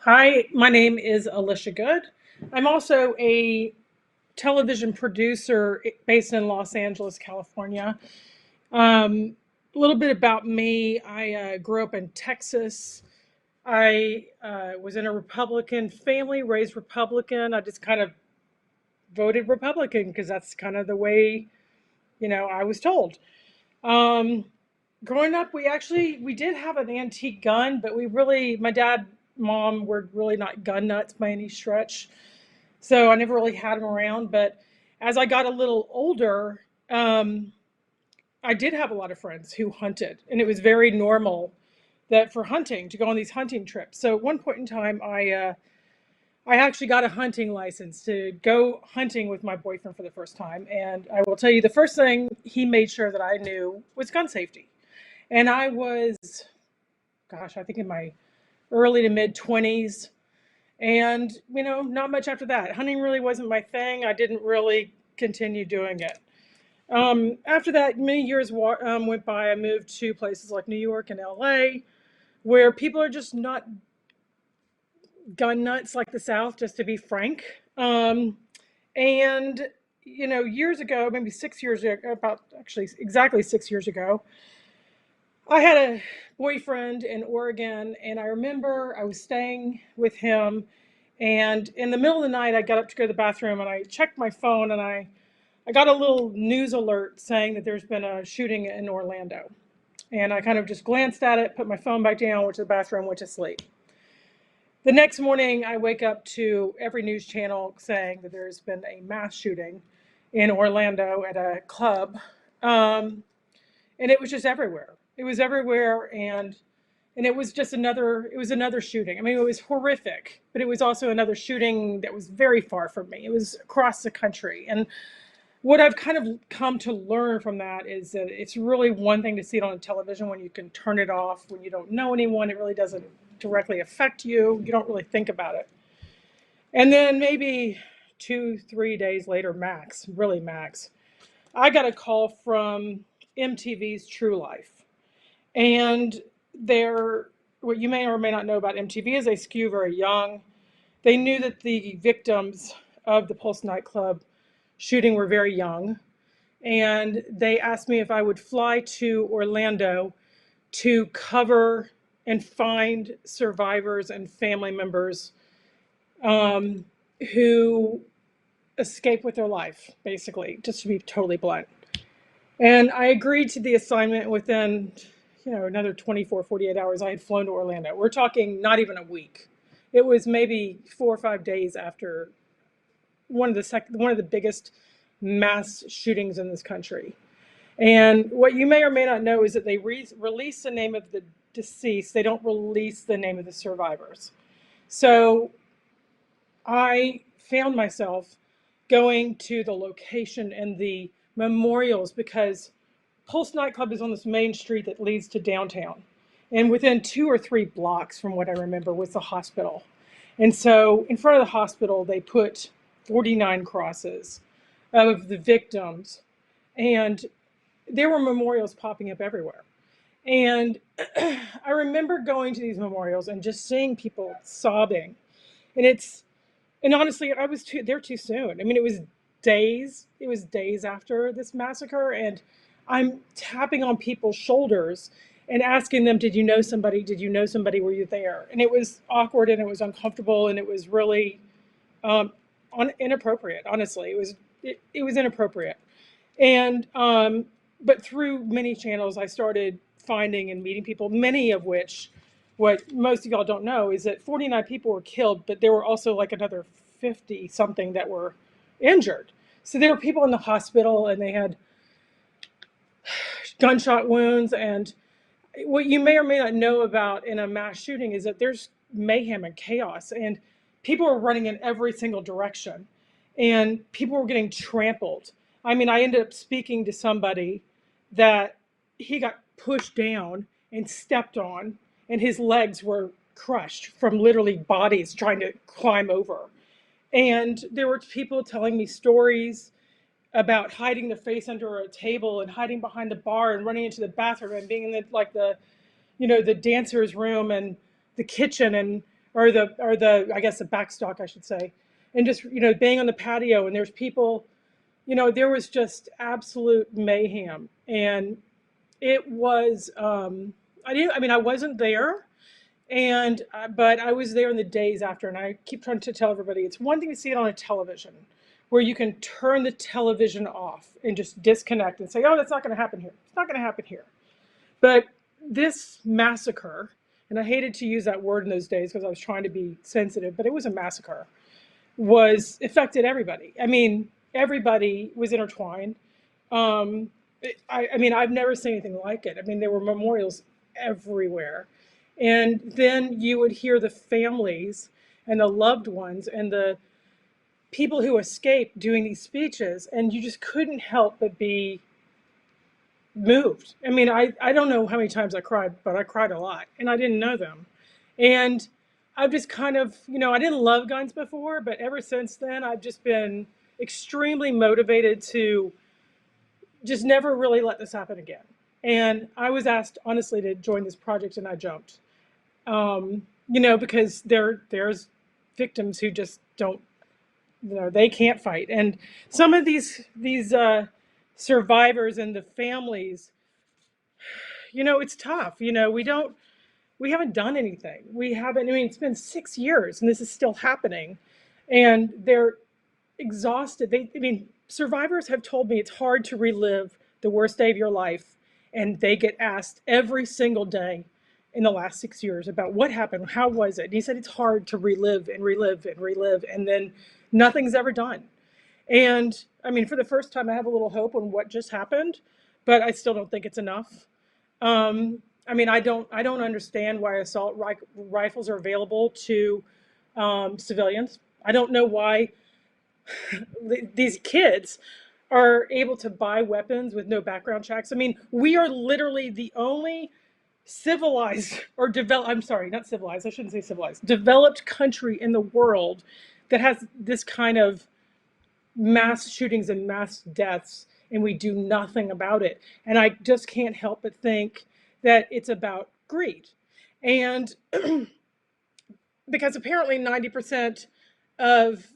Hi, my name is Alicia Good. I'm also a television producer based in Los Angeles, California. A little bit about me. I grew up in Texas. I was in a Republican family, raised Republican. I just kind of voted Republican because that's kind of the way, I was told. Um, Growing up, we did have an antique gun, but my dad, mom were really not gun nuts by any stretch. So I never really had them around. But as I got a little older, I did have a lot of friends who hunted, and it was very normal that for hunting to go on these hunting trips. So at one point in time, I actually got a hunting license to go hunting with my boyfriend for the first time. And I will tell you, the first thing he made sure that I knew was gun safety. And I was, gosh, I think in my early to mid 20s. And, not much after that. Hunting really wasn't my thing. I didn't really continue doing it. After that, many years went by. I moved to places like New York and LA, where people are just not gun nuts like the South, just to be frank. And, years ago, maybe 6 years ago, about actually exactly 6 years ago, I had a boyfriend in Oregon, and I remember I was staying with him. And in the middle of the night, I got up to go to the bathroom and I checked my phone and I got a little news alert saying that there's been a shooting in Orlando. And I kind of just glanced at it, put my phone back down, went to the bathroom, went to sleep. The next morning, I wake up to every news channel saying that there's been a mass shooting in Orlando at a club. Um, and it was just everywhere. It was everywhere. And it was another shooting. I mean, it was horrific, but it was also another shooting that was very far from me. It was across the country. And what I've kind of come to learn from that is that it's really one thing to see it on television when you can turn it off, when you don't know anyone, it really doesn't directly affect you. You don't really think about it. And then maybe 2, 3 days later, max, really max, I got a call from MTV's True Life. And they're, what you may or may not know about MTV is they skew very young. They knew that the victims of the Pulse nightclub shooting were very young. And they asked me if I would fly to Orlando to cover and find survivors and family members um, who escaped with their life, basically, just to be totally blunt. And I agreed to the assignment within, another 24, 48 hours. I had flown to Orlando. We're talking not even a week. It was maybe 4 or 5 days after one of the biggest mass shootings in this country. And what you may or may not know is that they release the name of the deceased. They don't release the name of the survivors. So I found myself going to the location and the memorials because Pulse nightclub is on this main street that leads to downtown. And within 2 or 3 blocks, from what I remember, was the hospital. And so in front of the hospital, they put 49 crosses of the victims. And there were memorials popping up everywhere. And I remember going to these memorials and just seeing people sobbing. And and honestly, I was there too soon. I mean, it was days after this massacre, and I'm tapping on people's shoulders and asking them, "Did you know somebody? Did you know somebody? Were you there?" And it was awkward, and it was uncomfortable, and it was really um, inappropriate. Honestly, it was inappropriate. And but through many channels, I started finding and meeting people, many of which, what most of y'all don't know, is that 49 people were killed, but there were also like another 50 something that were injured. So there were people in the hospital and they had gunshot wounds. And what you may or may not know about in a mass shooting is that there's mayhem and chaos, and people are running in every single direction, and people were getting trampled. I mean, I ended up speaking to somebody that he got pushed down and stepped on, and his legs were crushed from literally bodies trying to climb over. And there were people telling me stories about hiding their face under a table and hiding behind the bar and running into the bathroom and being in the dancers room and the kitchen and or the I guess the backstock I should say, and just being on the patio and there's people, there was just absolute mayhem, and it was I mean I wasn't there, and but I was there in the days after, and I keep trying to tell everybody it's one thing to see it on a television where you can turn the television off and just disconnect and say, oh, that's not going to happen here. It's not going to happen here. But this massacre, and I hated to use that word in those days because I was trying to be sensitive, but it was a massacre, was affected everybody. I mean, everybody was intertwined. I mean, I've never seen anything like it. I mean, there were memorials everywhere. And then you would hear the families and the loved ones and the people who escaped doing these speeches, and you just couldn't help but be moved. I mean, I don't know how many times I cried, but I cried a lot, and I didn't know them. And I've just kind of, I didn't love guns before, but ever since then, I've just been extremely motivated to just never really let this happen again. And I was asked, honestly, to join this project, and I jumped. Because there's victims who just don't, they can't fight. And some of these survivors and the families, it's tough. We haven't done anything. We haven't, I mean, it's been 6 years and this is still happening. And they're exhausted. I mean, survivors have told me it's hard to relive the worst day of your life. And they get asked every single day in the last 6 years about what happened, how was it? And he said it's hard to relive and relive and relive, and then nothing's ever done. And I mean, for the first time, I have a little hope on what just happened, but I still don't think it's enough. I mean, I don't understand why assault rifles are available to civilians. I don't know why these kids are able to buy weapons with no background checks. I mean, we are literally the only civilized or developed, I'm sorry, not civilized, I shouldn't say civilized, developed country in the world that has this kind of mass shootings and mass deaths, and we do nothing about it. And I just can't help but think that it's about greed. And because apparently 90% of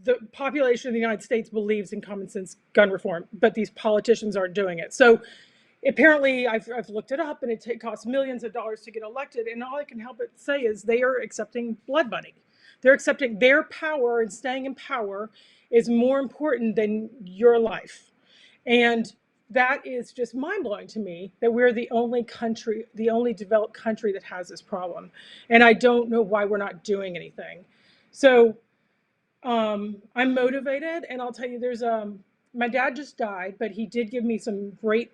the population of the United States believes in common sense gun reform, but these politicians aren't doing it. So apparently, I've looked it up, and it costs millions of dollars to get elected. And all I can help but say is they are accepting blood money. They're accepting their power, and staying in power is more important than your life. And that is just mind blowing to me that we're the only country, the only developed country that has this problem. And I don't know why we're not doing anything. So I'm motivated, and I'll tell you, there's my dad just died, but he did give me some great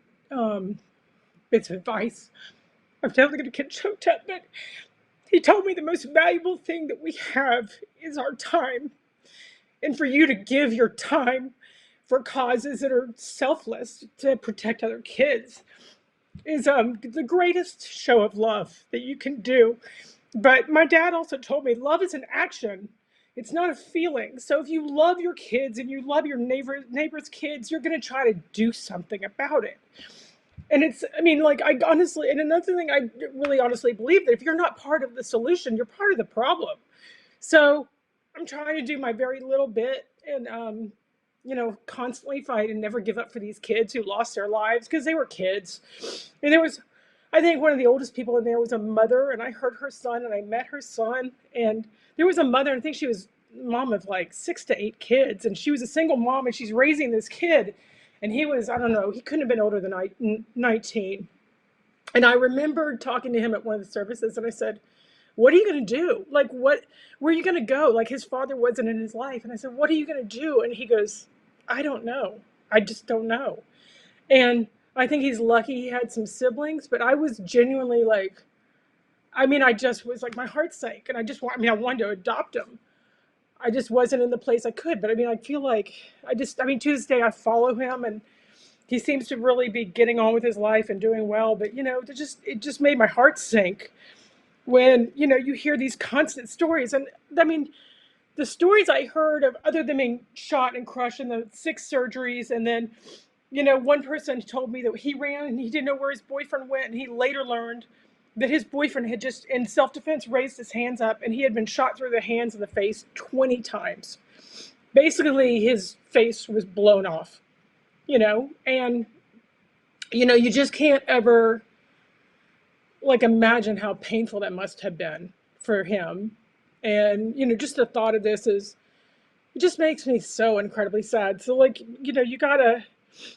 bits of advice. I'm definitely going to get choked up, but he told me the most valuable thing that we have is our time. And for you to give your time for causes that are selfless to protect other kids is the greatest show of love that you can do. But my dad also told me love is an action. It's not a feeling. So if you love your kids and you love your neighbor's kids, you're going to try to do something about it. And it's, I mean, like, I honestly, and another thing I really honestly believe that if you're not part of the solution, you're part of the problem. So I'm trying to do my very little bit and, constantly fight and never give up for these kids who lost their lives because they were kids. And there was, I think one of the oldest people in there was a mother, and I heard her son and I met her son. And there was a mother, and I think she was mom of like 6 to 8 kids. And she was a single mom, and she's raising this kid. And he was, I don't know, he couldn't have been older than 19. And I remember talking to him at one of the services, and I said, what are you going to do? Like, where are you going to go? Like, his father wasn't in his life. And I said, what are you going to do? And he goes, I don't know. I just don't know. And I think he's lucky he had some siblings, but I was genuinely like, I mean, I just was like, my heart sank. And I wanted to adopt him. I just wasn't in the place I could. But I mean, I feel like to this day, I follow him, and he seems to really be getting on with his life and doing well. But, it just made my heart sink when, you hear these constant stories. And I mean, the stories I heard of other than being shot and crushed and the 6 surgeries. And then, one person told me that he ran and he didn't know where his boyfriend went. And he later learned that his boyfriend had just, in self-defense, raised his hands up, and he had been shot through the hands and the face 20 times. Basically, his face was blown off, and you just can't ever like imagine how painful that must have been for him. And just the thought of this is, it just makes me so incredibly sad. So, like, you gotta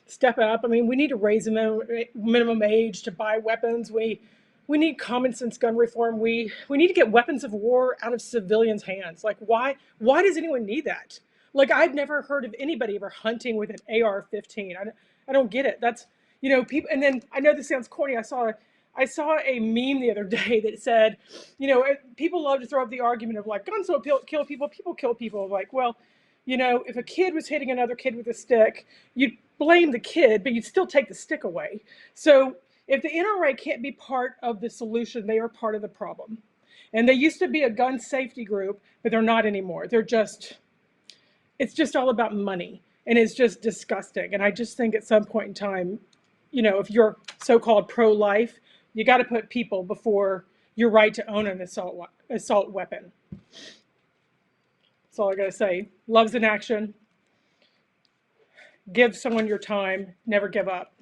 step up. I mean, we need to raise the minimum age to buy weapons. We need common sense gun reform. We need to get weapons of war out of civilians' hands. Like, why does anyone need that? Like, I've never heard of anybody ever hunting with an AR-15. I don't get it. That's people. And then, I know this sounds corny. I saw a meme the other day that said, people love to throw up the argument of like, guns don't kill people, people kill people. Like, well, if a kid was hitting another kid with a stick, you'd blame the kid, but you'd still take the stick away. So if the NRA can't be part of the solution, they are part of the problem. And they used to be a gun safety group, but they're not anymore. It's just all about money. And it's just disgusting. And I just think at some point in time, if you're so-called pro-life, you got to put people before your right to own an assault weapon. That's all I got to say. Love's in action. Give someone your time. Never give up.